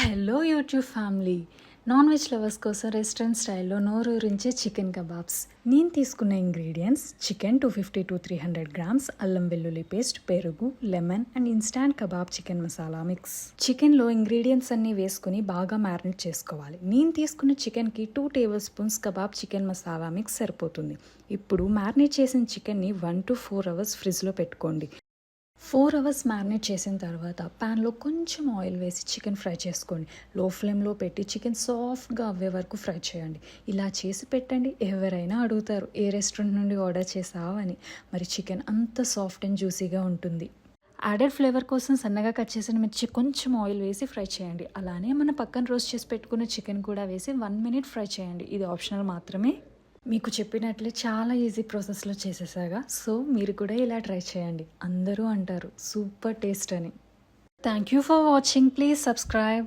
Hello YouTube family. Non veg lovers కోసం restaurant స్టైల్లో నోరూరించే chicken kebabs. నేను తీసుకున్న ఇంగ్రీడియంట్స్: చికెన్ 250 to 300 grams, అల్లం వెల్లుల్లి పేస్ట్, పెరుగు, lemon and instant kebab chicken masala mix. చికెన్లో ఇంగ్రీడియంట్స్ అన్నీ వేసుకుని బాగా మ్యారినేట్ చేసుకోవాలి. నేను తీసుకున్న చికెన్కి 2 tablespoons kebab chicken masala mix సరిపోతుంది. ఇప్పుడు మ్యారినేట్ చేసిన చికెన్ని 1 to 4 hours ఫ్రిడ్జ్లో పెట్టుకోండి. 4 hours మ్యారినేట్ చేసిన తర్వాత ప్యాన్లో కొంచెం ఆయిల్ వేసి చికెన్ ఫ్రై చేసుకోండి. లో ఫ్లేమ్లో పెట్టి చికెన్ సాఫ్ట్గా అవ్వే వరకు ఫ్రై చేయండి. ఇలా చేసి పెట్టండి, ఎవరైనా అడుగుతారు ఏ రెస్టారెంట్ నుండి ఆర్డర్ చేసావు అని. మరి చికెన్ అంత సాఫ్ట్ అండ్ జ్యూసీగా ఉంటుంది. యాడెడ్ ఫ్లేవర్ కోసం సన్నగా కట్ చేసిన మిర్చి కొంచెం ఆయిల్ వేసి ఫ్రై చేయండి. అలానే మన పక్కన రోస్ట్ చేసి పెట్టుకున్న చికెన్ కూడా వేసి 1 minute ఫ్రై చేయండి. ఇది ఆప్షనల్ మాత్రమే. మీకు చెప్పినట్లే చాలా ఈజీ ప్రాసెస్లో చేసేసాగా. సో మీరు కూడా ఇలా ట్రై చేయండి. అందరూ అంటారు సూపర్ టేస్ట్ అని. Thank you for watching. Please subscribe.